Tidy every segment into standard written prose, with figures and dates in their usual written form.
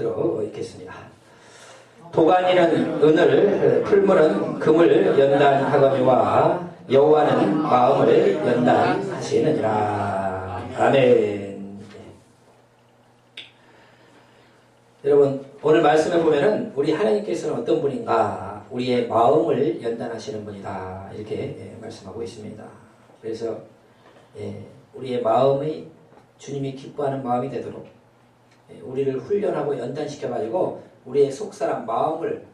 받들어 있겠습니다. 도가니는 은을, 풀물은 금을 연단하거니와 여호와는 마음을 연단하시느니라. 아멘. 여러분, 오늘 말씀을 보면은 우리 하나님께서는 어떤 분인가? 우리의 마음을 연단하시는 분이다. 이렇게 말씀하고 있습니다. 그래서 우리의 마음이 주님이 기뻐하는 마음이 되도록 우리를 훈련하고 연단시켜가지고 우리의 속사람, 마음을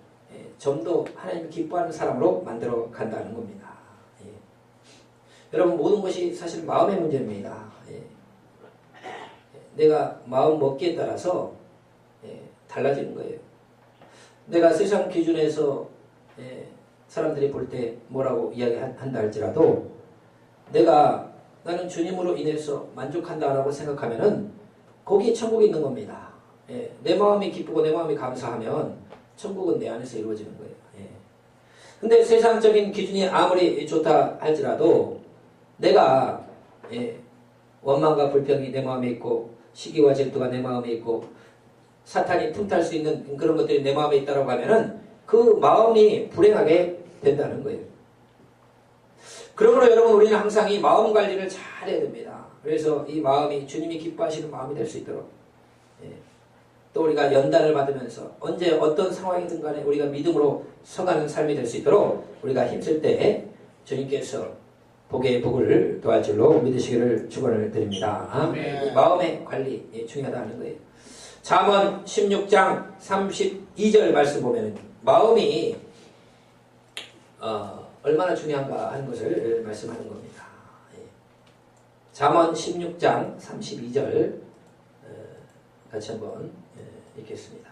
좀 더 하나님이 기뻐하는 사람으로 만들어 간다는 겁니다. 여러분, 모든 것이 사실 마음의 문제입니다. 내가 마음 먹기에 따라서 달라지는 거예요. 내가 세상 기준에서 사람들이 볼 때 뭐라고 이야기한다 할지라도 나는 주님으로 인해서 만족한다라고 생각하면은 거기에 천국이 있는 겁니다. 내 마음이 기쁘고 내 마음이 감사하면 천국은 내 안에서 이루어지는 거예요. 근데 세상적인 기준이 아무리 좋다 할지라도 내가 원망과 불평이 내 마음에 있고 시기와 질투가 내 마음에 있고 사탄이 틈탈 수 있는 그런 것들이 내 마음에 있다고 하면은 그 마음이 불행하게 된다는 거예요. 그러므로 여러분, 우리는 항상 이 마음 관리를 잘 해야 됩니다. 그래서 이 마음이 주님이 기뻐하시는 마음이 될 수 있도록 또 우리가 연단을 받으면서 언제 어떤 상황이든 간에 우리가 믿음으로 서가는 삶이 될 수 있도록 우리가 힘쓸 때 주님께서 복의 복을 더할 줄로 믿으시기를 축원을 드립니다. 이 마음의 관리 중요하다는 거예요. 잠언 16장 32절 말씀 보면 마음이 얼마나 중요한가 하는 것을 말씀하는 겁니다. 잠언 16장 32절 같이 한번 읽겠습니다.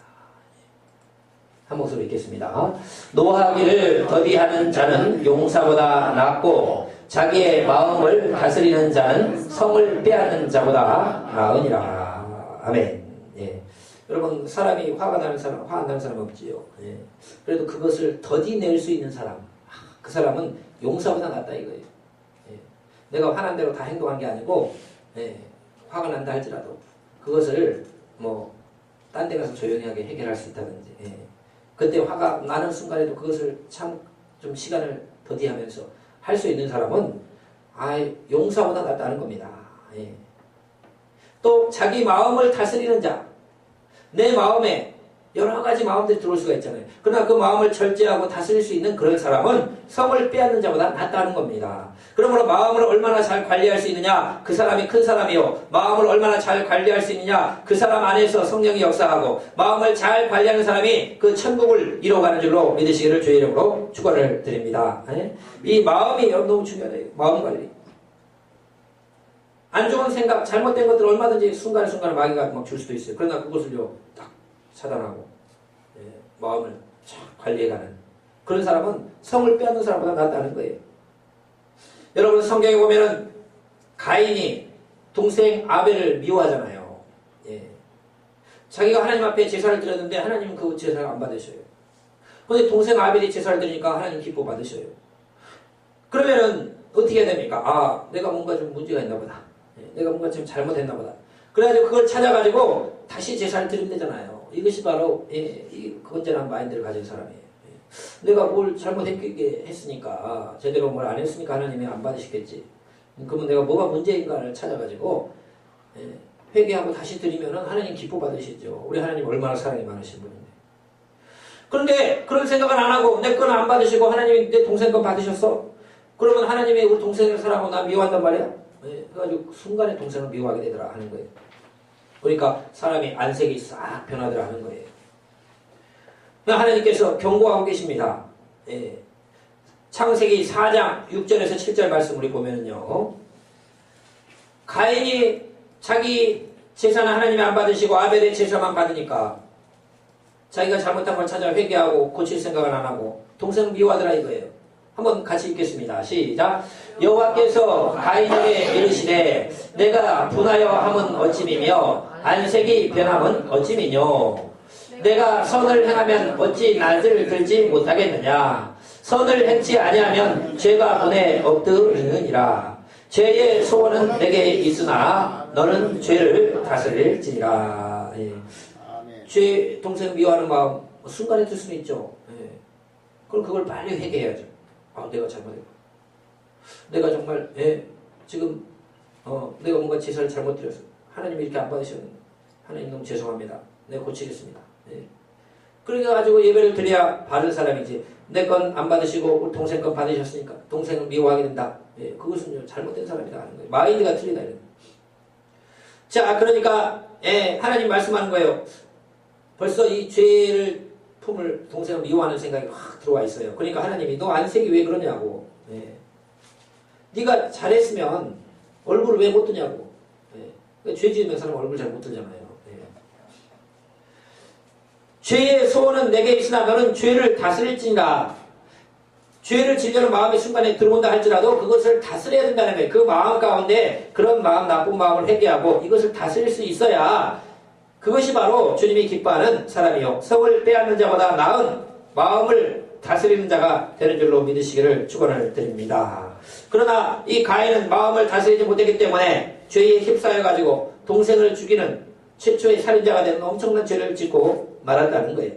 한 목소리로 읽겠습니다. 노하기를 더디하는 자는 용사보다 낫고 자기의 마음을 다스리는 자는 성을 빼앗는 자보다 나으니라. 아멘. 여러분, 사람이 화 안 나는 사람 없지요. 그래도 그것을 더디낼 수 있는 사람, 그 사람은 용사보다 낫다 이거예요. 내가 화난 대로 다 행동한 게 아니고 화가 난다 할지라도 그것을 딴 데 가서 조용히 하게 해결할 수 있다든지 그때 화가 나는 순간에도 그것을 참 좀 시간을 더디하면서 할 수 있는 사람은 용사보다 낫다는 겁니다. 또 자기 마음을 다스리는 자, 내 마음에 여러 가지 마음들이 들어올 수가 있잖아요. 그러나 그 마음을 절제하고 다스릴 수 있는 그런 사람은 성을 빼앗는 자보다 낫다는 겁니다. 그러므로 마음을 얼마나 잘 관리할 수 있느냐, 그 사람이 큰 사람이요. 마음을 얼마나 잘 관리할 수 있느냐, 그 사람 안에서 성령이 역사하고 마음을 잘 관리하는 사람이 그 천국을 이뤄가는 줄로 믿으시기를 주의 이름으로 축원을 드립니다. 이 마음이 너무 중요해요. 마음 관리. 안 좋은 생각, 잘못된 것들 얼마든지 순간순간에 마귀가 막 줄 수도 있어요. 그러나 그것을요 딱 차단하고 마음을 잘 관리해가는 그런 사람은 성을 빼앗는 사람보다 낫다는 거예요. 여러분, 성경에 보면은 가인이 동생 아벨을 미워하잖아요. 자기가 하나님 앞에 제사를 드렸는데 하나님은 그 제사를 안 받으셔요. 그런데 동생 아벨이 제사를 드리니까 하나님 기뻐 받으셔요. 그러면은 어떻게 해야 됩니까? 내가 뭔가 좀 문제가 있나 보다. 내가 뭔가 좀 잘못했나 보다. 그래가지고 그걸 찾아가지고 다시 제사를 드리면 되잖아요. 이것이 바로 이 건전한 마인드를 가진 사람이에요. 내가 뭘 잘못했으니까 제대로 뭘 안 했으니까 하나님이 안 받으시겠지. 그러면 내가 뭐가 문제인가를 찾아가지고 회개하고 다시 드리면은 하나님 기뻐 받으시죠. 우리 하나님 얼마나 사랑이 많으신 분인데. 그런데 그런 생각은 안 하고 내 건 안 받으시고 하나님이 내 동생 건 받으셨어? 그러면 하나님이 우리 동생을 사랑하고 나 미워한단 말이야? 그래가지고 순간에 동생을 미워하게 되더라 하는 거예요. 그러니까 사람이 안색이 싹 변하더라 하는 거예요. 하나님께서 경고하고 계십니다. 창세기 4장 6절에서 7절 말씀 우리 보면은요. 가인이 자기 제사는 하나님이 안 받으시고 아벨의 제사만 받으니까 자기가 잘못한 걸 찾아 회개하고 고칠 생각을 안 하고 동생을 미워하더라 이거예요. 한번 같이 읽겠습니다. 시작. 여호와께서 가인에게 이르시되 내가 분하여 함은 어찌미며 안색이 변함은 어찌미뇨. 내가 선을 행하면 어찌 낯을 들지 못하겠느냐. 선을 행치 아니하면 죄가 본에 없으느니라. 죄의 소원은 내게 있으나 너는 죄를 다스릴지니라. 동생 미워하는 마음 순간에 들 수는 있죠. 예. 그럼 그걸 빨리 회개해야죠. 아, 내가 잘못했고. 내가 정말, 지금, 내가 뭔가 제사를 잘못 드렸어. 하나님이 이렇게 안 받으셨는데, 하나님 너무 죄송합니다. 내가 고치겠습니다. 예. 그러니까 가지고 예배를 드려야 받을 사람이지. 내 건 안 받으시고, 우리 동생 건 받으셨으니까, 동생을 미워하게 된다. 예. 그것은 잘못된 사람이다 하는 거예요. 마인드가 틀리다. 이런. 자, 그러니까, 하나님 말씀하는 거예요. 벌써 이 죄를 품을 동생을 미워하는 생각이 확 들어와 있어요. 그러니까 하나님이 너 안색이 왜 그러냐고. 네가 잘했으면 얼굴을 왜 못 뜨냐고. 그러니까 죄 지으면 사람 얼굴 잘 못 뜨잖아요. 죄의 소원은 내게 있으나 너는 죄를 다스릴지니라. 죄를 지려는 마음이 순간에 들어온다 할지라도 그것을 다스려야 된다는 거예요. 그 마음 가운데 그런 마음, 나쁜 마음을 회개하고 이것을 다스릴 수 있어야 그것이 바로 주님이 기뻐하는 사람이요. 성을 빼앗는 자보다 나은 마음을 다스리는 자가 되는 줄로 믿으시기를 축원을 드립니다. 그러나 이 가인은 마음을 다스리지 못했기 때문에 죄에 휩싸여가지고 동생을 죽이는 최초의 살인자가 되는 엄청난 죄를 짓고 말았다는 거예요.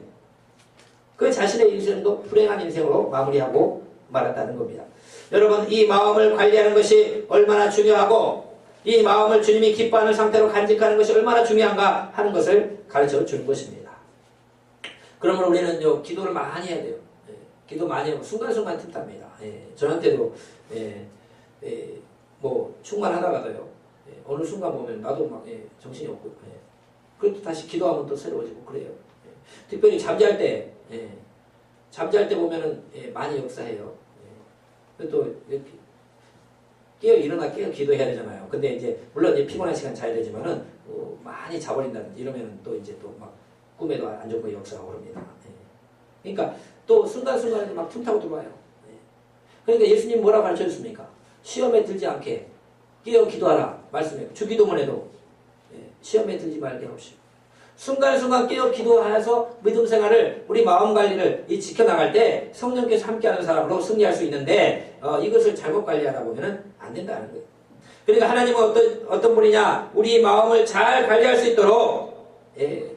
그 자신의 인생도 불행한 인생으로 마무리하고 말았다는 겁니다. 여러분, 이 마음을 관리하는 것이 얼마나 중요하고 이 마음을 주님이 기뻐하는 상태로 간직하는 것이 얼마나 중요한가 하는 것을 가르쳐 주는 것입니다. 그러므로 우리는 기도를 많이 해야 돼요. 기도 많이 하고 순간순간 틈탑니다. 저한테도 뭐 충만하다가도요. 어느 순간 보면 나도 막 정신이 없고 그것도 다시 기도하면 또 새로워지고 그래요. 특별히 잠잘 때 보면은 많이 역사해요. 또 이렇게 깨어 기도해야 되잖아요. 근데 이제 물론 이제 피곤한 시간 자야 되지만은 많이 자버린다든지 이러면 또 이제 또 막 꿈에도 안 좋은 거 역사하고 그럽니다. 그러니까 또 순간순간에 막 틈타고 들어와요. 그러니까 예수님 뭐라고 가르쳐 줬습니까? 시험에 들지 않게 깨어 기도하라 말씀해요. 주기도문에도 시험에 들지 말게 하옵시고 순간순간 깨어 기도하여서 믿음 생활을 우리 마음 관리를 지켜나갈 때 성령께서 함께하는 사람으로 승리할 수 있는데 이것을 잘못 관리하다 보면 안 된다는 거예요. 그러니까 하나님은 어떤 분이냐? 우리 마음을 잘 관리할 수 있도록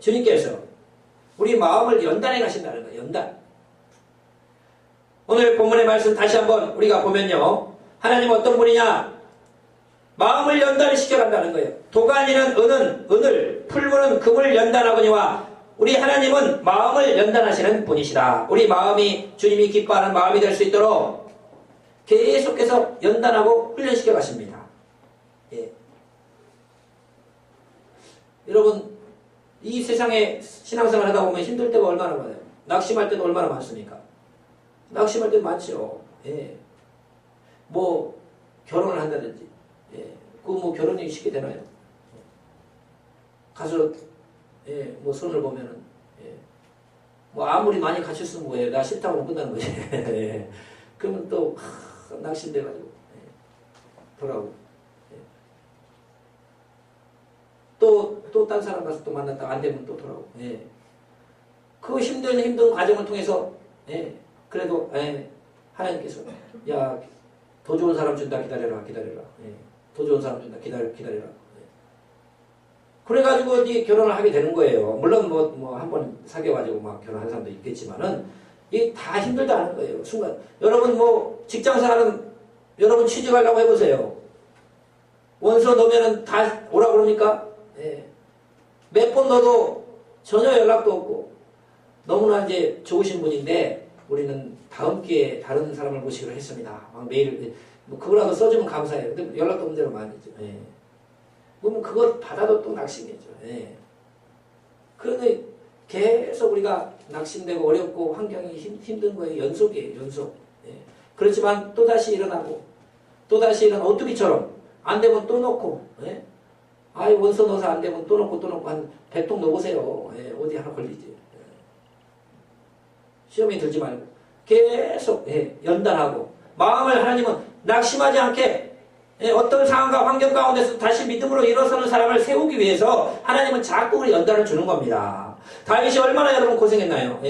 주님께서 우리 마음을 연단해 가신다는 거예요. 연단. 오늘 본문의 말씀 다시 한번 우리가 보면요. 하나님은 어떤 분이냐? 마음을 연단시켜 간다는 거예요. 도가니는 은을, 풀무는 금을 연단하거니와 우리 하나님은 마음을 연단하시는 분이시다. 우리 마음이 주님이 기뻐하는 마음이 될 수 있도록 계속해서 연단하고 훈련시켜 가십니다. 여러분, 이 세상에 신앙생활 하다 보면 힘들 때가 얼마나 많아요. 낙심할 때도 얼마나 많습니까? 낙심할 때도 많죠. 뭐 결혼을 한다든지 그거 뭐 결혼이 쉽게 되나요? 가서 뭐 손을 보면은 뭐 아무리 많이 갖췄으면 뭐예요? 나 싫다고 끝나는 거지. 그러면 또 낙심돼가지고 돌아오고 또 딴 사람 가서 또 만났다가 안 되면 또 돌아오고 그 힘든 과정을 통해서 그래도 하나님께서 야 더 좋은 사람 준다 기다려라 더 좋은 사람 준다 기다려라 그래가지고 이제 결혼을 하게 되는 거예요. 물론 뭐 한 번 사귀어가지고 막 결혼한 사람도 있겠지만은 이게 다 힘들다는 거예요. 순간 여러분 뭐 직장 생활은 여러분 취직하려고 해보세요. 원서 넣으면은 다 오라 그럽니까? 몇 번 넣어도 전혀 연락도 없고 너무나 이제 좋으신 분인데 우리는 다음 기회에 다른 사람을 모시기로 했습니다. 막 메일 뭐 그거라도 써주면 감사해요. 근데 연락도 없는 대로 많이 있죠. 그러면 그거 받아도 또 낙심이죠. 그런데 계속 우리가 낙심되고 어렵고 환경이 힘든 거예요. 연속이에요. 연속. 그렇지만 또다시 일어나고 또다시 일어나 오뚜기처럼 안 되면 또 놓고 아이 원서 넣어서 안 되면 또 놓고 한 100통 넣어보세요. 어디 하나 걸리지. 시험에 들지 말고 계속 연단하고 마음을 하나님은 낙심하지 않게 어떤 상황과 환경 가운데서 다시 믿음으로 일어서는 사람을 세우기 위해서 하나님은 자꾸 우리 연단을 주는 겁니다. 다윗이 얼마나 여러분 고생했나요?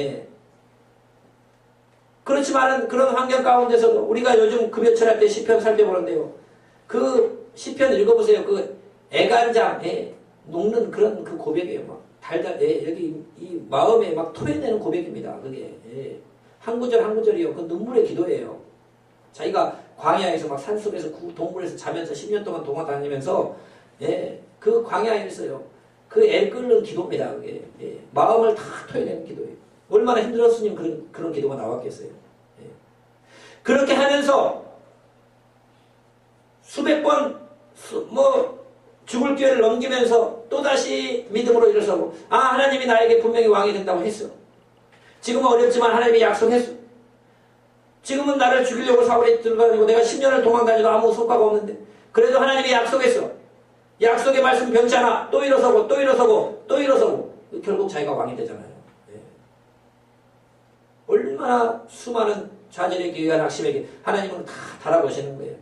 그렇지만은 그런 환경 가운데서도 우리가 요즘 급여철할 때 시편 살펴보는데요. 그 시편 읽어보세요. 그 애간장 녹는 그런 그 고백이에요. 막 여기 이 마음에 막 토해내는 고백입니다. 그게 한 구절 한 구절이요. 그 눈물의 기도예요. 자기가 광야에서 막 산속에서 동굴에서 자면서 10년 동안 동안 다니면서 그 광야에서요. 그 애 끓는 기도입니다. 그게 마음을 다 토해내는 기도예요. 얼마나 힘들었으면 그런 기도가 나왔겠어요. 그렇게 하면서 수백 번 죽을 기회를 넘기면서 또다시 믿음으로 일어서고 하나님이 나에게 분명히 왕이 된다고 했어. 지금은 어렵지만 하나님이 약속했어. 지금은 나를 죽이려고 사울이 들어다니고 내가 10년을 도망다니도 아무 성과가 없는데 그래도 하나님이 약속했어. 약속의 말씀 변치 않아. 또 일어서고 또 일어서고 또 일어서고 결국 자기가 왕이 되잖아요. 얼마나 수많은 좌절의 기회가 낙심에게 하나님은 다 달아보시는 거예요.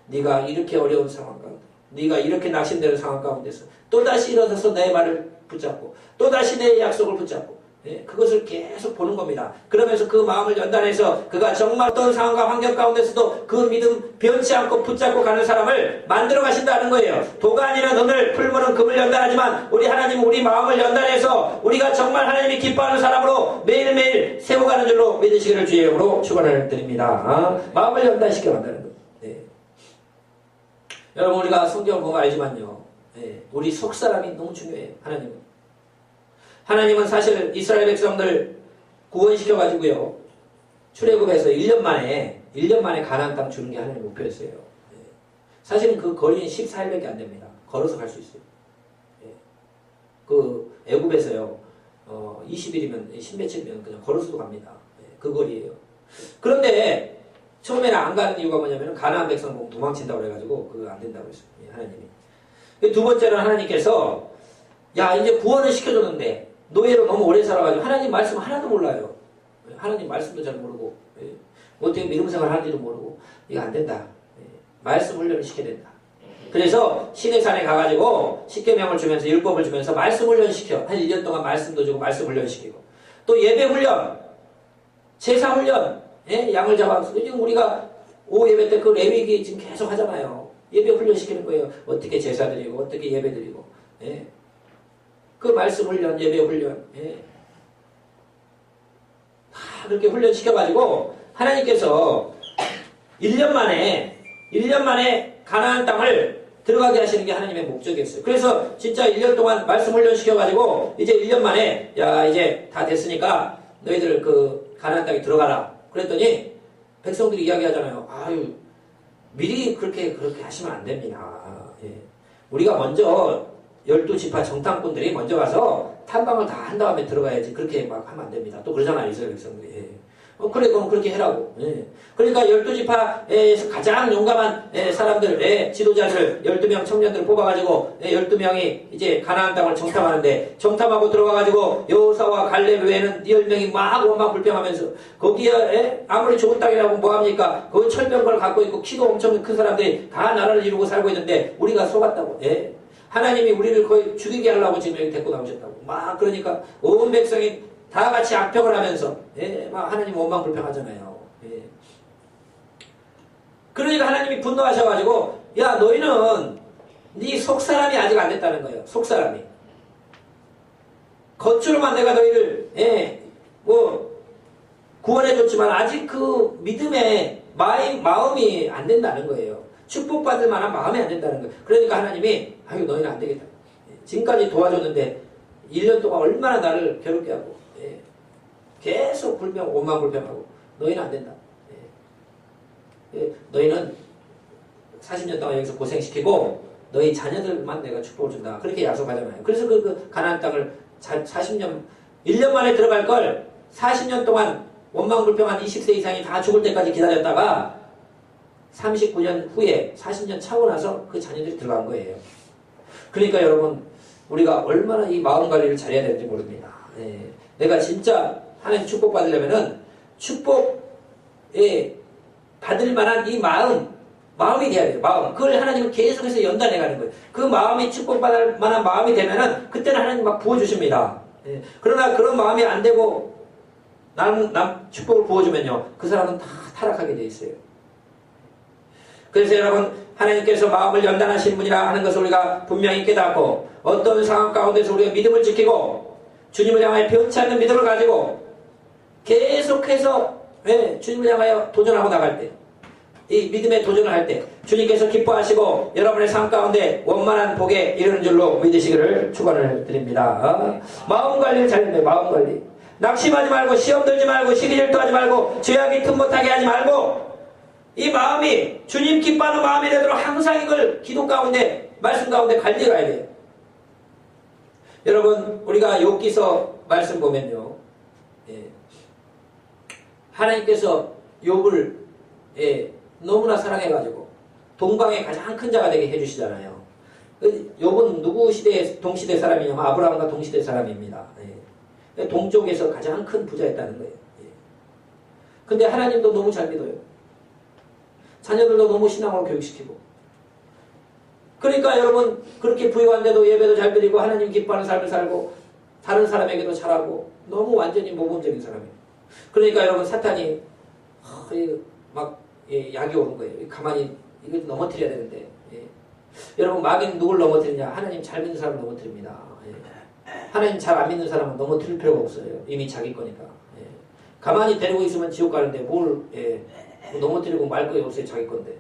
네가 이렇게 어려운 상황 가운데 네가 이렇게 낙심되는 상황 가운데서 또다시 일어서서 내 말을 붙잡고 또다시 내 약속을 붙잡고 그것을 계속 보는 겁니다. 그러면서 그 마음을 연단해서 그가 정말 어떤 상황과 환경 가운데서도 그 믿음 변치 않고 붙잡고 가는 사람을 만들어 가신다는 거예요. 도가 아니라 오늘 풀무는 금을 연단하지만 우리 하나님은 우리 마음을 연단해서 우리가 정말 하나님이 기뻐하는 사람으로 매일매일 세워가는 줄로 믿으시기를 주의 이름으로 축원을 드립니다. 마음을 연단시켜 간다는 거예요. 여러분 우리가 성경을 보면 알지만요. 우리 속사람이 너무 중요해요. 하나님은 사실 이스라엘 백성들 구원시켜가지고요. 출애굽해서 1년 만에 가나안 땅 주는 게 하나님의 목표였어요. 사실은 그 거리는 14일밖에 안 됩니다. 걸어서 갈 수 있어요. 그 애굽에서요. 20일이면 10며칠이면 그냥 걸어서도 갑니다. 그 거리예요. 그런데 처음에는 안 가는 이유가 뭐냐면 가나안 백성 보면 도망친다고 그래가지고 그거 안 된다고 했어요. 하나님이. 두 번째는 하나님께서 이제 구원을 시켜줬는데 노예로 너무 오래 살아가지고 하나님 말씀 하나도 몰라요. 하나님 말씀도 잘 모르고 어떻게 믿음 생활 하는지도 모르고 이거 안 된다. 말씀 훈련을 시켜야 된다. 그래서 시내산에 가가지고 십계명을 주면서 율법을 주면서 말씀 훈련시켜. 한 1년 동안 말씀도 주고 말씀 훈련시키고 또 예배 훈련, 제사 훈련 양을 잡아서 지금 우리가 오후 예배 때 그 레위기 지금 계속 하잖아요. 예배 훈련시키는 거예요. 어떻게 제사 드리고 어떻게 예배 드리고 그 말씀 훈련, 예배 훈련 다 그렇게 훈련시켜가지고 하나님께서 1년 만에 가나안 땅을 들어가게 하시는 게 하나님의 목적이었어요. 그래서 진짜 1년 동안 말씀 훈련시켜가지고 이제 1년 만에 이제 다 됐으니까 너희들 그 가나안 땅에 들어가라. 그랬더니 백성들이 이야기하잖아요. 미리 그렇게 하시면 안 됩니다. 우리가 먼저 12지파 정탐꾼들이 먼저 가서 탐방을 다 한 다음에 들어가야지 그렇게 막 하면 안 됩니다. 또 그러잖아요. 이스라엘 백성들이. 그래 그럼 그렇게 해라고. 그러니까 12지파에서 가장 용감한 사람들, 지도자들 12명 청년들을 뽑아가지고 12명이 이제 가나안 땅을 정탐하는데 정탐하고 들어가가지고 여호사와 갈렙 외에는 10명이 막 원망불평하면서 거기에 아무리 좋은 땅이라고 뭐합니까? 거기 철병걸 갖고 있고 키도 엄청 큰 사람들이 다 나라를 이루고 살고 있는데 우리가 속았다고. 하나님이 우리를 거의 죽이게 하려고 지금 여기 데리고 나오셨다고. 막 그러니까 온 백성이 다 같이 악평을 하면서 막 하나님 원망불평하잖아요. 그러니까 하나님이 분노하셔가지고 너희는 네 속사람이 아직 안 됐다는 거예요. 속사람이. 겉으로만 내가 너희를 구원해줬지만 아직 그 믿음의 마음이 안 된다는 거예요. 축복받을 만한 마음이 안 된다는 거예요. 그러니까 하나님이 너희는 안 되겠다. 지금까지 도와줬는데 1년 동안 얼마나 나를 괴롭게 하고 계속 원망불평하고 너희는 안 된다. 너희는 40년 동안 여기서 고생시키고 너희 자녀들만 내가 축복을 준다. 그렇게 약속하잖아요. 그래서 그 가나안 땅을 40년 1년 만에 들어갈 걸 40년 동안 원망불평한 20세 이상이 다 죽을 때까지 기다렸다가 39년 후에 40년 차고 나서 그 자녀들이 들어간 거예요. 그러니까 여러분 우리가 얼마나 이 마음 관리를 잘해야 되는지 모릅니다. 내가 진짜 하나님 축복 받으려면은 축복에 받을 만한 이 마음이 돼야 돼요. 마음. 그걸 하나님은 계속해서 연단해 가는 거예요. 그 마음이 축복받을 만한 마음이 되면은 그때는 하나님 막 부어주십니다. 그러나 그런 마음이 안 되고 남 축복을 부어주면요. 그 사람은 다 타락하게 돼 있어요. 그래서 여러분 하나님께서 마음을 연단하신 분이라 하는 것을 우리가 분명히 깨닫고 어떤 상황 가운데서 우리가 믿음을 지키고 주님을 향하여 변치 않는 믿음을 가지고 계속해서 주님을 향하여 도전하고 나갈 때, 이 믿음의 도전을 할 때 주님께서 기뻐하시고 여러분의 삶 가운데 원만한 복에 이르는 줄로 믿으시기를 축원을 드립니다. 마음 관리를 잘 해야 돼요. 마음 관리. 낙심하지 말고 시험 들지 말고 시기질투하지 말고 죄악이 틈 못하게 하지 말고 이 마음이 주님 기뻐하는 마음이 되도록 항상 이걸 기도 가운데 말씀 가운데 관리해야 돼요. 여러분 우리가 욥기서 말씀 보면요, 하나님께서 욥을 너무나 사랑해가지고 동방의 가장 큰 자가 되게 해주시잖아요. 욥은 누구 시대 동시대 사람이냐면 아브라함과 동시대 사람입니다. 동쪽에서 가장 큰 부자였다는 거예요. 근데 하나님도 너무 잘 믿어요. 자녀들도 너무 신앙으로 교육시키고. 그러니까 여러분 그렇게 부유한데도 예배도 잘 드리고 하나님 기뻐하는 삶을 살고 다른 사람에게도 잘하고 너무 완전히 모범적인 사람이에요. 그러니까 여러분 사탄이 막 약이 오는 거예요. 가만히 이거 넘어뜨려야 되는데. 여러분 마귀는 누굴 넘어뜨리냐? 하나님 잘 믿는 사람을 넘어뜨립니다. 하나님 잘 안 믿는 사람은 넘어뜨릴 필요가 없어요. 이미 자기 거니까. 가만히 데리고 있으면 지옥 가는데 뭘 넘어뜨리고 말 거예요. 없어요. 자기 건데.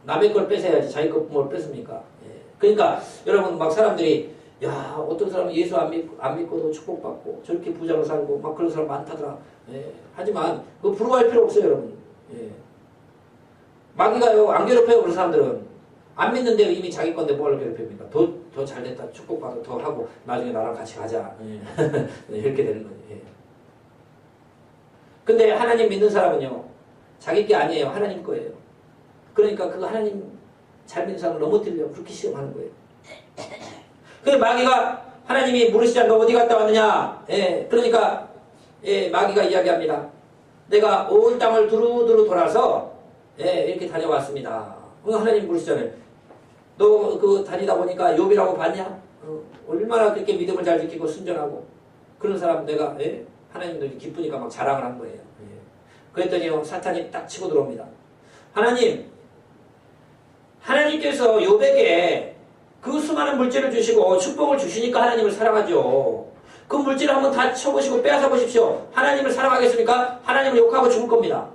남의 걸 뺏어야지 자기 거 뭘 뺏습니까? 그러니까 여러분 막 사람들이 야 어떤 사람은 예수 안 믿고도 축복받고 저렇게 부자로 살고 막 그런 사람 많다더라. 하지만 그거 부러워할 필요 없어요. 여러분. 마귀가요 안 괴롭혀요. 그런 사람들은 안 믿는데 이미 자기 건데 뭘 괴롭힙니까? 더 잘됐다 축복받아 더 하고 나중에 나랑 같이 가자. 이렇게 되는 거예요. 근데 하나님 믿는 사람은요 자기 게 아니에요. 하나님 거예요. 그러니까 그거 하나님 잘 믿는 사람을 넘어뜨리려고 그렇게 시험하는 거예요. 그 마귀가 하나님이 물으시자 너 어디 갔다 왔느냐? 그러니까 마귀가 이야기합니다. 내가 온 땅을 두루두루 돌아서 이렇게 다녀왔습니다. 하나님 물으시잖아요. 너 그 다니다 보니까 욥이라고 봤냐? 얼마나 그렇게 믿음을 잘 지키고 순전하고 그런 사람 내가 하나님도 기쁘니까 막 자랑을 한 거예요. 그랬더니 사탄이 딱 치고 들어옵니다. 하나님께서 욥에게 그 수많은 물질을 주시고 축복을 주시니까 하나님을 사랑하죠. 그 물질을 한번 다 쳐보시고 빼앗아 보십시오. 하나님을 사랑하겠습니까? 하나님을 욕하고 죽을 겁니다.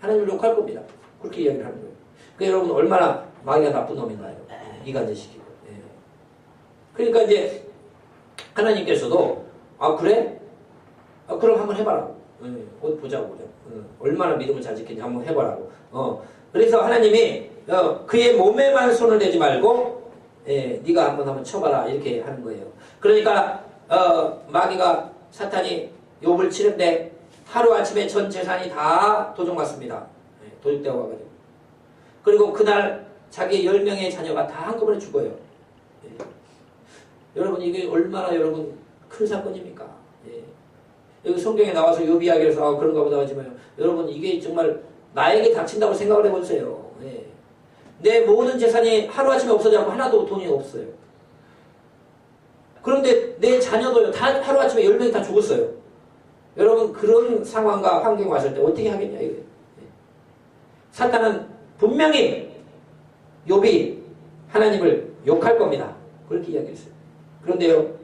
하나님을 욕할 겁니다. 그렇게 이야기를 하는 거예요. 그러니까 여러분 얼마나 마귀가 나쁜 놈인가요? 이간질시키고. 그러니까 이제 하나님께서도 아 그래? 그럼 한번 해봐라고. 어디 보자고. 얼마나 믿음을 잘 지키는지 한번 해봐라고. 그래서 하나님이 그의 몸에만 손을 대지 말고 네가 한번 쳐봐라 이렇게 하는 거예요. 그러니까 마귀가 사탄이 욥을 치는데 하루아침에 전 재산이 다 도둑맞습니다. 도둑되어 가가지고. 그리고 그날 자기 10명의 자녀가 다 한꺼번에 죽어요. 여러분 이게 얼마나 여러분 큰 사건입니까? 여기 성경에 나와서 욥 이야기에서 그런가 보다 하지만 여러분 이게 정말 나에게 닥친다고 생각을 해보세요. 내 모든 재산이 하루아침에 없어져서 하나도 돈이 없어요. 그런데 내 자녀도요 다 하루아침에 10명이 다 죽었어요. 여러분 그런 상황과 환경이 왔을 때 어떻게 하겠냐 이거예요. 사탄은 분명히 욥이 하나님을 욕할 겁니다. 그렇게 이야기했어요. 그런데요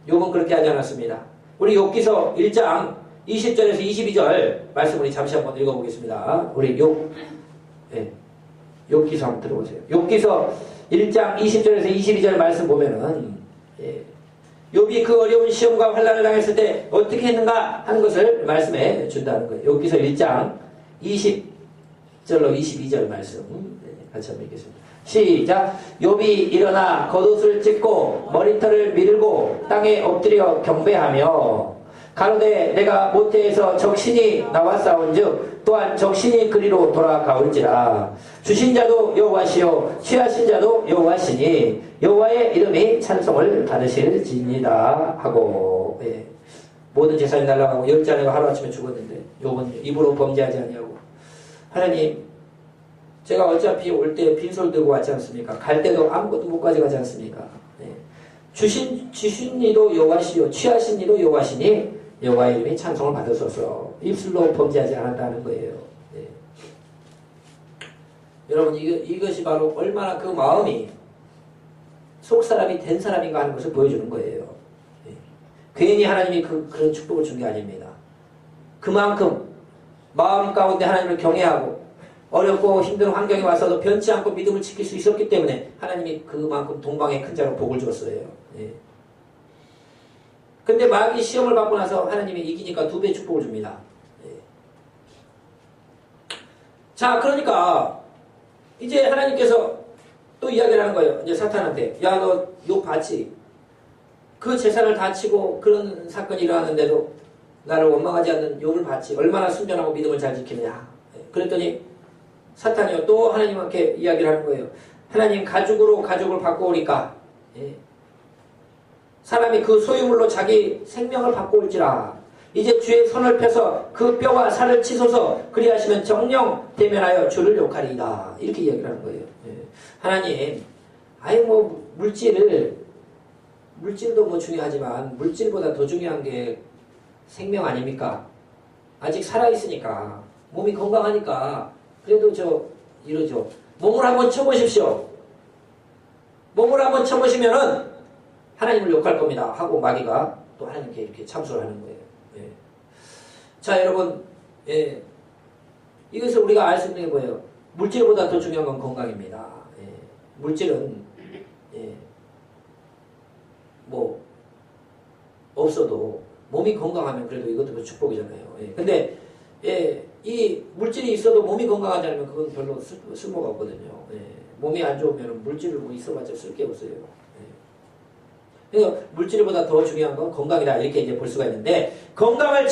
욥은 그렇게 하지 않았습니다. 우리 욥기서 1장 20절에서 22절 말씀 우리 잠시 한번 읽어보겠습니다. 우리 욥기서 한번 들어보세요. 욥기서 1장 20절에서 22절 말씀 보면은 욥이 그 어려운 시험과 환난을 당했을 때 어떻게 했는가 하는 것을 말씀해 준다는 거예요. 욥기서 1장 20절로 22절 말씀 같이 한번 읽겠습니다. 시작. 욥이 일어나 겉옷을 찢고 머리털을 밀고 땅에 엎드려 경배하며 가로되 내가 모태에서 적신이 나왔사온즉 또한 적신이 그리로 돌아가올지라. 주신 자도 여호와시요 취하신 자도 여호와시니 여호와의 이름이 찬송을 받으실지니라 하고. 모든 재산이 날아가고 10자녀가 하루아침에 죽었는데 욥은 입으로 범죄하지 아니하고 하나님 제가 어차피 올 때 빈솔 들고 왔지 않습니까? 갈 때도 아무것도 못 가져가지 않습니까? 주신 이도 여호와시요 취하신 이도 여호와시니 여호와의 이름이 찬송을 받으소서. 입술로 범죄하지 않았다는 거예요. 여러분 이것이 바로 얼마나 그 마음이 속사람이 된 사람인가 하는 것을 보여주는 거예요. 괜히 하나님이 그런 축복을 준 게 아닙니다. 그만큼 마음 가운데 하나님을 경외하고 어렵고 힘든 환경에 와서도 변치 않고 믿음을 지킬 수 있었기 때문에 하나님이 그만큼 동방의 큰 자로 복을 줬어요. 예. 근데 마귀 시험을 받고 나서 하나님이 이기니까 2배 축복을 줍니다. 예. 자, 그러니까 이제 하나님께서 또 이야기를 하는 거예요. 이제 사탄한테. 야, 너 욥 봤지? 그 재산을 다 치고 그런 사건이 일어났는데도 나를 원망하지 않는 욥을 봤지? 얼마나 순전하고 믿음을 잘 지키느냐. 예. 그랬더니 사탄이요. 또 하나님께 이야기를 하는 거예요. 하나님 가죽으로 가죽을 바꿔오니까 예. 사람이 그 소유물로 자기 생명을 바꿔올지라. 이제 주의 손을 펴서 그 뼈와 살을 치소서 그리하시면 정령 대면하여 주를 욕하리이다. 이렇게 이야기를 하는 거예요. 예. 하나님 아예 뭐 물질도 뭐 중요하지만 물질보다 더 중요한 게 생명 아닙니까? 아직 살아있으니까 몸이 건강하니까 그래도 이러죠. 몸을 한번 쳐보십시오. 몸을 한번 쳐보시면은 하나님을 욕할 겁니다. 하고 마귀가 또 하나님께 이렇게 참소를 하는 거예요. 예. 자, 여러분, 예. 이것을 우리가 알 수 있는 게 뭐예요? 물질보다 더 중요한 건 건강입니다. 예. 물질은, 예. 뭐, 없어도 몸이 건강하면 그래도 이것도 축복이잖아요. 예. 근데, 예. 이 물질이 있어도 몸이 건강하지 않으면 그건 별로 쓸모가 없거든요. 예. 몸이 안 좋으면 물질을 뭐 있어봤자 쓸 게 없어요. 그래서 물질보다 더 중요한 건 건강이다. 이렇게 이제 볼 수가 있는데, 건강을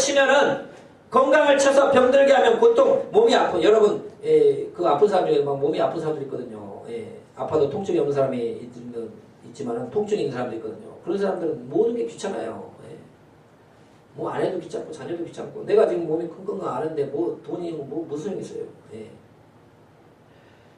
쳐서 병들게 하면 고통, 몸이 아픈, 여러분, 예, 그 아픈 사람 중에 막 몸이 아픈 사람들 있거든요. 예, 아파도 통증이 없는 사람이 있지만은 통증이 있는 사람도 있거든요. 그런 사람들은 모든 게 귀찮아요. 예. 뭐 아내도 귀찮고, 자녀도 귀찮고, 내가 지금 몸이 건강 아는데 뭐 돈이 뭐 무슨 소용이 있어요. 예.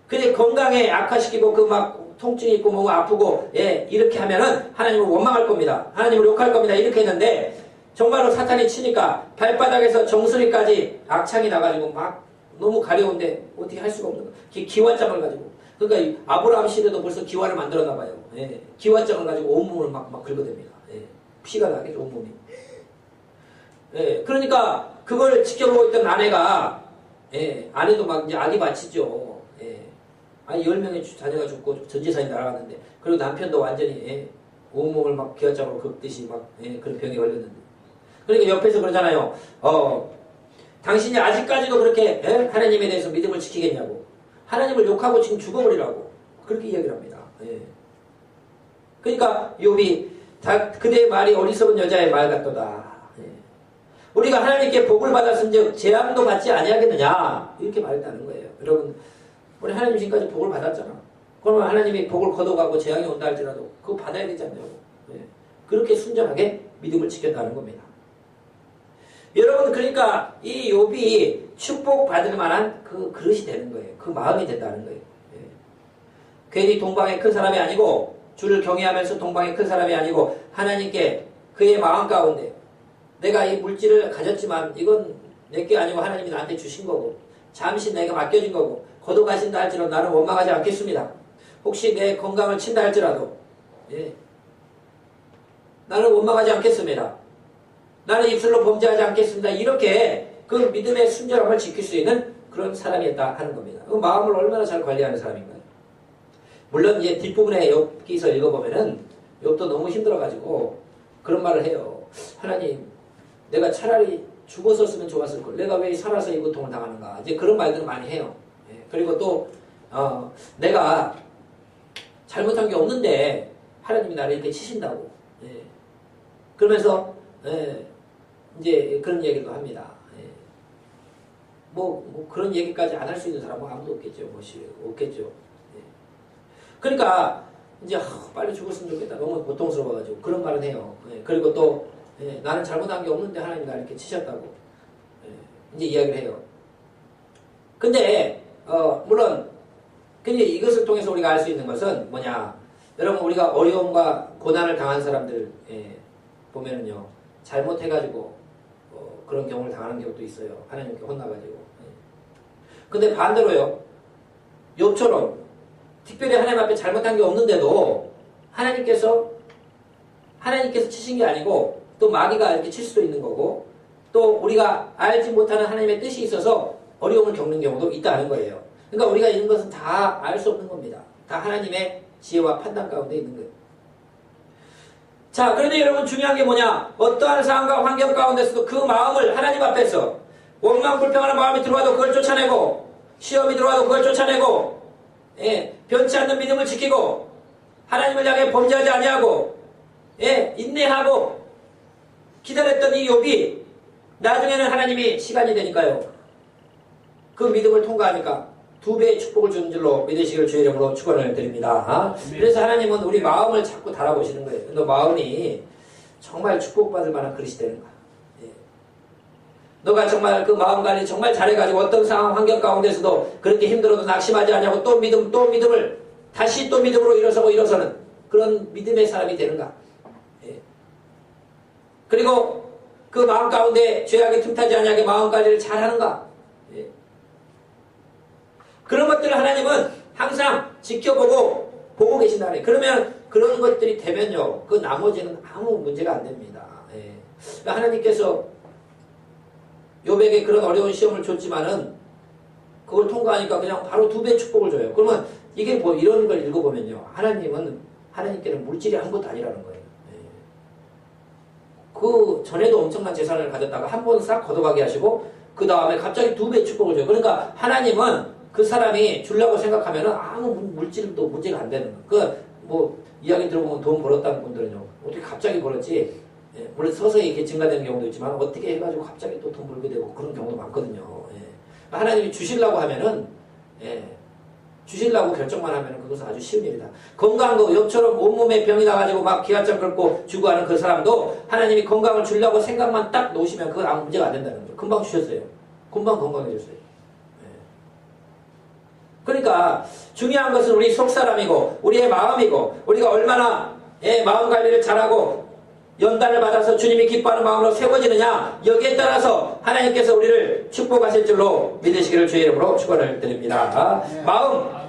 근데 건강에 악화시키고 그 막 통증이 있고 뭐 아프고 예 이렇게 하면은 하나님을 원망할 겁니다. 하나님을 욕할 겁니다. 이렇게 했는데 정말로 사탄이 치니까 발바닥에서 정수리까지 악창이 나가지고 막 너무 가려운데 어떻게 할 수가 없는 거예요. 기관장을 가지고 그러니까 아브라함 시대도 벌써 기관을 만들었나 봐요. 예, 기관장을 가지고 온몸을 막 긁어댑니다. 예, 피가 나겠죠 온몸이. 예, 그러니까 그걸 지켜보고 있던 아내가 예, 아내도 막 이제 악이 받치죠. 아니 10명의 자녀가 죽고 전재산이 날아갔는데 그리고 남편도 완전히 예, 온몸을 막 기관장으로 긁듯이 막 예, 그런 병에 걸렸는데 그러니까 옆에서 그러잖아요. 당신이 아직까지도 그렇게 예? 하나님에 대해서 믿음을 지키겠냐고 하나님을 욕하고 지금 죽어버리라고 그렇게 이야기를 합니다. 예. 그러니까 욥이 그대의 말이 어리석은 여자의 말 같도다. 예. 우리가 하나님께 복을 받았은즉 재앙도 받지 아니하겠느냐 이렇게 말했다는 거예요. 여러분 우리 하나님 지금까지 복을 받았잖아. 그러면 하나님이 복을 거둬가고 재앙이 온다 할지라도 그거 받아야 되지 않냐고. 예. 그렇게 순전하게 믿음을 지켰다는 겁니다. 여러분 그러니까 이 욥이 축복받을 만한 그 그릇이 되는 거예요. 그 마음이 된다는 거예요. 예. 괜히 동방의 큰 사람이 아니고 주를 경외하면서 동방의 큰 사람이 아니고 하나님께 그의 마음 가운데 내가 이 물질을 가졌지만 이건 내게 아니고 하나님이 나한테 주신 거고 잠시 내가 맡겨진 거고 거둬가신다 할지라도 나는 원망하지 않겠습니다. 혹시 내 건강을 친다 할지라도 예. 나는 원망하지 않겠습니다. 나는 입술로 범죄하지 않겠습니다. 이렇게 그 믿음의 순결함을 지킬 수 있는 그런 사람이었다 하는 겁니다. 그 마음을 얼마나 잘 관리하는 사람인가요? 물론 이제 뒷부분에 욥기서 읽어보면은 욥도 너무 힘들어가지고 그런 말을 해요. 하나님, 내가 차라리 죽었었으면 좋았을 걸. 내가 왜 살아서 이 고통을 당하는가. 이제 그런 말들을 많이 해요. 예. 그리고 또 내가 잘못한 게 없는데 하나님이 나를 이렇게 치신다고. 예. 그러면서 예. 이제 그런 얘기도 합니다. 예. 뭐 그런 얘기까지 안 할 수 있는 사람은 아무도 없겠죠. 없겠죠. 예. 그러니까 이제 빨리 죽었으면 좋겠다. 너무 고통스러워가지고 그런 말은 해요. 예. 그리고 또 예. 나는 잘못한 게 없는데 하나님이 나를 이렇게 치셨다고 예. 이제 이야기를 해요. 근데 물론 근데 이것을 통해서 우리가 알 수 있는 것은 뭐냐? 여러분 우리가 어려움과 고난을 당한 사람들 예. 보면은요 잘못해가지고 그런 경우를 당하는 경우도 있어요. 하나님께 혼나가지고. 근데 반대로요. 욥처럼 특별히 하나님 앞에 잘못한 게 없는데도 하나님께서 치신 게 아니고 또 마귀가 이렇게 칠 수도 있는 거고, 또 우리가 알지 못하는 하나님의 뜻이 있어서 어려움을 겪는 경우도 있다는 거예요. 그러니까 우리가 이런 것은 다 알 수 없는 겁니다. 다 하나님의 지혜와 판단 가운데 있는 거예요. 자, 그런데 여러분 중요한 게 뭐냐? 어떠한 상황과 환경 가운데서도 그 마음을 하나님 앞에서 원망 불평하는 마음이 들어와도 그걸 쫓아내고, 시험이 들어와도 그걸 쫓아내고, 변치 않는 믿음을 지키고, 하나님을 향해 범죄하지 아니하고, 인내하고 기다렸던 이 욥이 나중에는 하나님이 시간이 되니까요, 그 믿음을 통과하니까 2배의 축복을 주는 줄로 믿으시기를 주의 이름으로 축원을 드립니다. 그래서 하나님은 우리 마음을 자꾸 달아보시는 거예요. 너 마음이 정말 축복받을 만한 그릇이 되는가? 너가 정말 그 마음 관리 정말 잘해가지고 어떤 상황 환경 가운데서도 그렇게 힘들어도 낙심하지 않냐고 또 믿음을 다시 또 믿음으로 일어서고 일어서는 그런 믿음의 사람이 되는가? 그리고 그 마음 가운데 죄악이 틈타지 않게 마음 관리를 잘하는가? 그런 것들을 하나님은 항상 지켜보고 보고 계신다. 그러면 그런 것들이 되면요, 그 나머지는 아무 문제가 안 됩니다. 그러니까 하나님께서 욥에게 그런 어려운 시험을 줬지만은 그걸 통과하니까 그냥 바로 2배 축복을 줘요. 그러면 이게 뭐 이런 걸 읽어보면요, 하나님께는 물질이 아무것도 아니라는 거예요. 그 전에도 엄청난 재산을 가졌다가 한 번 싹 걷어가게 하시고 그 다음에 갑자기 2배 축복을 줘요. 그러니까 하나님은 그 사람이 주려고 생각하면은 아무 물질도 문제가 안 되는 거예요. 뭐 이야기 들어보면 돈 벌었다는 분들은요, 어떻게 갑자기 벌었지? 물론 서서히 이렇게 증가되는 경우도 있지만 어떻게 해가지고 갑자기 또 돈 벌게 되고 그런 경우도 많거든요. 하나님이 주시려고 하면은, 주시려고 결정만 하면은 그것은 아주 쉬운 일이다. 건강도 욥처럼 온몸에 병이 나가지고 막 기아장 긁고 죽어가는 그 사람도 하나님이 건강을 주려고 생각만 딱 놓으시면 그건 아무 문제가 안 된다는 거예요. 금방 주셨어요. 금방 건강해졌어요. 그러니까 중요한 것은 우리 속사람이고 우리의 마음이고 우리가 얼마나 마음 관리를 잘하고 연단을 받아서 주님이 기뻐하는 마음으로 세워지느냐, 여기에 따라서 하나님께서 우리를 축복하실 줄로 믿으시기를 주의 이름으로 축원을 드립니다. 마음,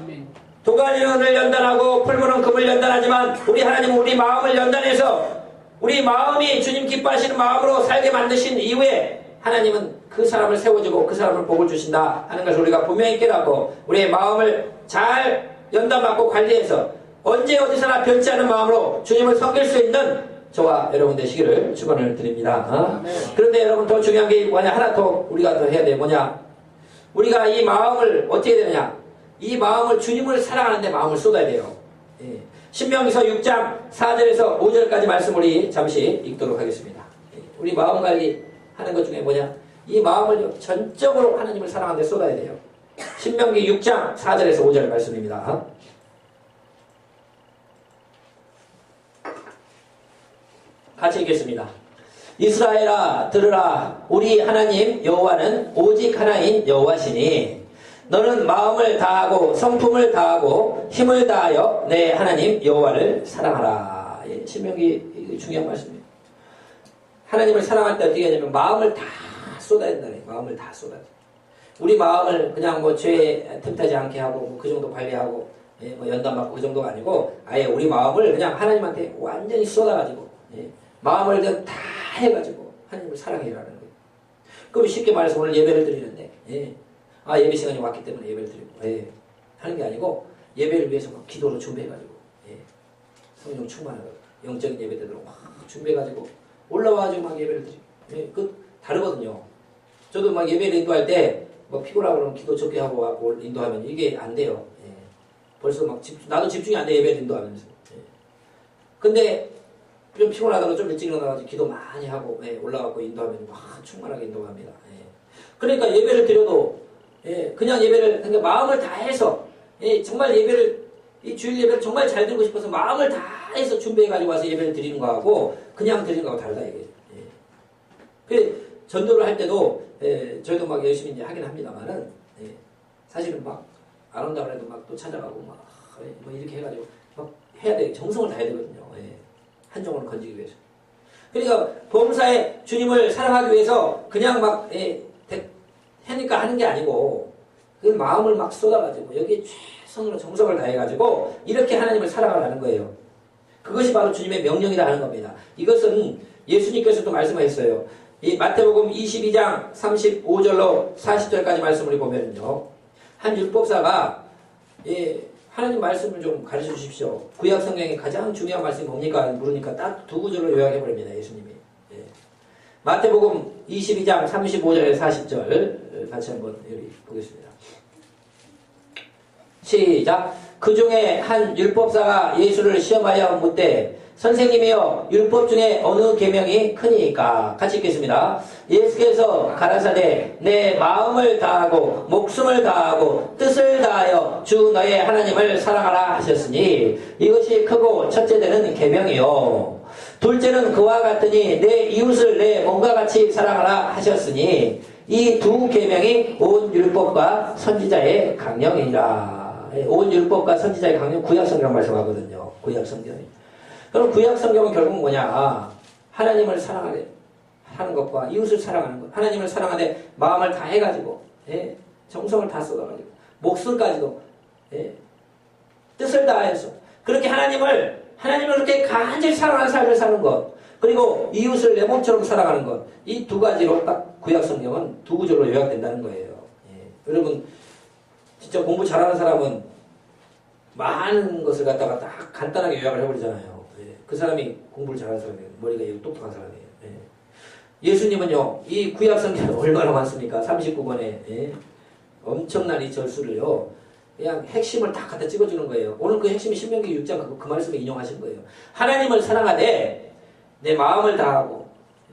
도가니는 을 연단하고 풀무는 금을 연단하지만 우리 하나님은 우리 마음을 연단해서 우리 마음이 주님 기뻐하시는 마음으로 살게 만드신 이후에 하나님은 그 사람을 세워주고 그 사람을 복을 주신다 하는 것을 우리가 분명히 깨닫고 우리의 마음을 잘 연단받고 관리해서 언제 어디서나 변치 않은 마음으로 주님을 섬길 수 있는 저와 여러분 되시기를 축원을 드립니다. 그런데 여러분 더 중요한 게 뭐냐, 하나 더 우리가 더 해야 돼. 뭐냐, 우리가 이 마음을 어떻게 되느냐, 이 마음을 주님을 사랑하는데 마음을 쏟아야 돼요. 신명기서 6장 4절에서 5절까지 말씀 우리 잠시 읽도록 하겠습니다. 우리 마음 관리 하는 것 중에 뭐냐, 이 마음을 전적으로 하나님을 사랑하는데 쏟아야 돼요. 신명기 6장 4절에서 5절 말씀입니다. 같이 읽겠습니다. 이스라엘아 들으라, 우리 하나님 여호와는 오직 하나인 여호와시니 너는 마음을 다하고 성품을 다하고 힘을 다하여 내 하나님 여호와를 사랑하라. 신명기 중요한 말씀입니다. 하나님을 사랑할 때 어떻게 하냐면 마음을 다 쏟아야 된다네. 마음을 다 쏟아야 돼. 우리 마음을 그냥 뭐 죄에 틈타지 않게 하고 뭐 그 정도 관리하고 뭐 연단받고 그 정도가 아니고 아예 우리 마음을 그냥 하나님한테 완전히 쏟아가지고 마음을 그냥 다 해가지고 하나님을 사랑해라는 거예요. 그럼 쉽게 말해서 오늘 예배를 드리는데 예배 시간이 왔기 때문에 예배를 드리고 하는 게 아니고 예배를 위해서 막 기도로 준비해가지고 성령 충만하고 영적인 예배 되도록 막 준비해가지고 올라와가지고 막 예배를 드리고 그 다르거든요. 저도 막 예배를 인도할 때 뭐 피곤하고 그러면 기도 적게 하고 인도하면 이게 안 돼요. 벌써 막 나도 집중이 안 돼, 예배를 인도하면서. 근데 좀 피곤하다고 좀 일찍 일어나가지고 기도 많이 하고 올라가고 인도하면 충만하게 인도합니다. 그러니까 예배를 드려도 그냥 예배를 그러니까 마음을 다해서 정말 예배를 이 주일 예배를 정말 잘 드리고 싶어서 마음을 다해서 준비해가지고 와서 예배를 드리는 거하고 그냥 드리는 거하고 다르다 이거예요. 그 전도를 할 때도 저희도 막 열심히 이제 하긴 합니다만은 사실은 막 안 온다고 해도 막 또 찾아가고 막 뭐 이렇게 해가지고 막 해야 돼. 정성을 다해야 되거든요. 한 종을 건지기 위해서. 그러니까 범사에 주님을 사랑하기 위해서 그냥 막 하니까 하는 게 아니고 그 마음을 막 쏟아가지고 여기에 최선으로 정성을 다해가지고 이렇게 하나님을 사랑하라는 거예요. 그것이 바로 주님의 명령이다 하는 겁니다. 이것은 예수님께서도 말씀하셨어요. 이 마태복음 22장 35절로 40절까지 말씀을 보면요. 한 율법사가 하나님 말씀을 좀 가르쳐 주십시오. 구약 성경의 가장 중요한 말씀이 뭡니까? 물으니까 딱 두 구절로 요약해 버립니다. 예수님이. 마태복음 22장 35절에 40절 같이 한번 여기 보겠습니다. 시작. 그 중에 한 율법사가 예수를 시험하여 묻되 선생님이여 율법 중에 어느 계명이 크니까? 같이 읽겠습니다. 예수께서 가라사대 내 마음을 다하고 목숨을 다하고 뜻을 다하여 주 너의 하나님을 사랑하라 하셨으니 이것이 크고 첫째 되는 계명이요 둘째는 그와 같으니 내 이웃을 내 몸과 같이 사랑하라 하셨으니 이 두 계명이 온 율법과 선지자의 강령이니라. 온 율법과 선지자의 강령 구약성경 말씀하거든요. 구약성경이. 그럼 구약성경은 결국 뭐냐? 하나님을 사랑하는 것과 이웃을 사랑하는 것. 하나님을 사랑하되 마음을 다 해가지고 정성을 다 쏟아가지고 목숨까지도 뜻을 다해서 그렇게 하나님을 그렇게 간절히 사랑하는 삶을 사는 것. 그리고 이웃을 내 몸처럼 사랑하는 것. 이 두 가지로 딱 구약성경은 두 구절로 요약된다는 거예요. 여러분 진짜 공부 잘하는 사람은 많은 것을 갖다가 딱 간단하게 요약을 해버리잖아요. 그 사람이 공부를 잘하는 사람이에요. 머리가 똑똑한 사람이에요. 예수님은요, 이 구약성경 얼마나 많습니까? 39권에 엄청난 이 절수를요, 그냥 핵심을 다 갖다 찍어주는 거예요. 오늘 그 핵심이 신명기 6장 그 말씀을 인용하신 거예요. 하나님을 사랑하되 내 마음을 다하고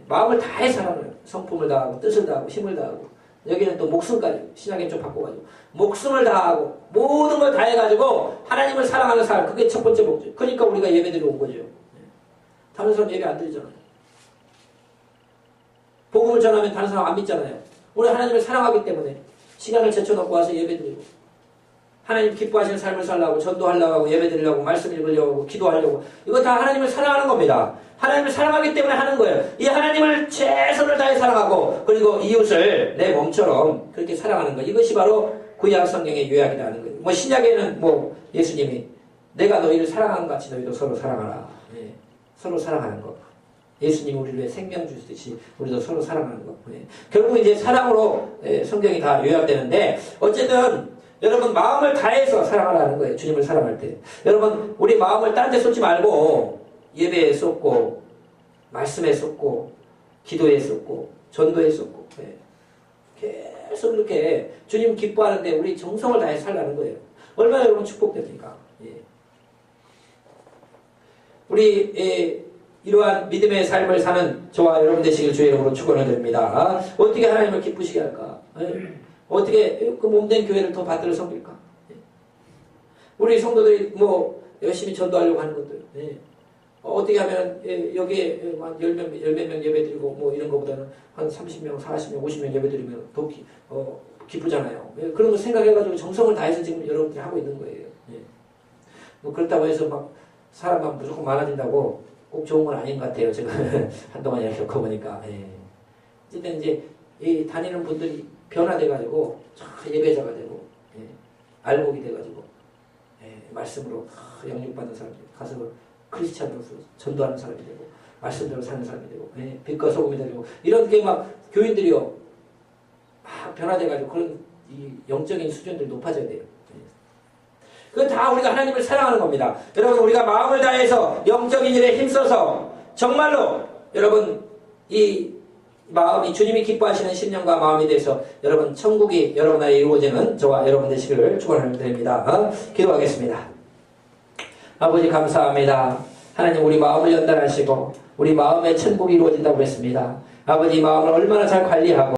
마음을 다해 사랑을 성품을 다하고 뜻을 다하고 힘을 다하고 여기는 또 목숨까지 신약에 좀 바꿔가지고 목숨을 다하고 모든 걸 다해가지고 하나님을 사랑하는 삶 그게 첫 번째 목적. 그러니까 우리가 예배드리러 온 거죠. 다른 사람 예배 안 드리잖아요. 복음을 전하면 다른 사람 안 믿잖아요. 우리 하나님을 사랑하기 때문에 시간을 제쳐놓고 와서 예배드리고 하나님 기뻐하시는 삶을 살려고 전도하려고 하고 예배드리려고 말씀 읽으려고 하고 기도하려고 이거 다 하나님을 사랑하는 겁니다. 하나님을 사랑하기 때문에 하는 거예요. 이 하나님을 최선을 다해 사랑하고 그리고 이웃을 내 몸처럼 그렇게 사랑하는 거. 이것이 바로 구약 성경의 요약이라는 거예요. 뭐 신약에는 뭐 예수님이 내가 너희를 사랑하는 것 같이 너희도 서로 사랑하라. 서로 사랑하는 것. 예수님이 우리를 위해 생명 주시듯이 우리도 서로 사랑하는 것. 결국 이제 사랑으로 성경이 다 요약되는데 어쨌든 여러분 마음을 다해서 사랑하라는 거예요. 주님을 사랑할 때. 여러분 우리 마음을 딴 데 쏟지 말고 예배에 쏟고 말씀에 쏟고 기도에 쏟고 전도에 쏟고 계속 이렇게 주님 기뻐하는데 우리 정성을 다해 살라는 거예요. 얼마나 여러분 축복됩니까? 우리 이러한 믿음의 삶을 사는 저와 여러분 되시길 주의 이름으로 축원을 드립니다. 어떻게 하나님을 기쁘시게 할까? 어떻게 그 몸된 교회를 더 받들어 섬길까? 우리 성도들이 뭐 열심히 전도하려고 하는 것들 어떻게 하면 여기에 한 10몇 명 예배드리고 뭐 이런 것보다는 한 30명, 40명, 50명 예배드리면 더 기쁘잖아요. 그런 거 생각해가지고 정성을 다해서 지금 여러분들이 하고 있는 거예요. 뭐 그렇다고 해서 막 사람만 무조건 많아진다고 꼭 좋은 건 아닌 것 같아요. 제가 한동안 이렇게 겪어보니까. 어쨌든 이제 이 다니는 분들이 변화돼가지고 예배자가 되고 알목이 돼가지고 말씀으로 영육받는 사람들 가서 크리스찬으로서 전도하는 사람이 되고 말씀대로 사는 사람이 되고 빛과 소금이 되고 이런 게 막 교인들이요 막 변화돼가지고 그런 이 영적인 수준들이 높아져야 돼요. 그건 다 우리가 하나님을 사랑하는 겁니다. 여러분 우리가 마음을 다해서 영적인 일에 힘써서 정말로 여러분 이 마음이 주님이 기뻐하시는 심령과 마음이 돼서 여러분 천국이 여러분 안에 이루어지는 저와 여러분 되시기를 축원드립니다. 기도하겠습니다. 아버지 감사합니다. 하나님 우리 마음을 연단하시고 우리 마음에 천국이 이루어진다고 했습니다. 아버지 마음을 얼마나 잘 관리하고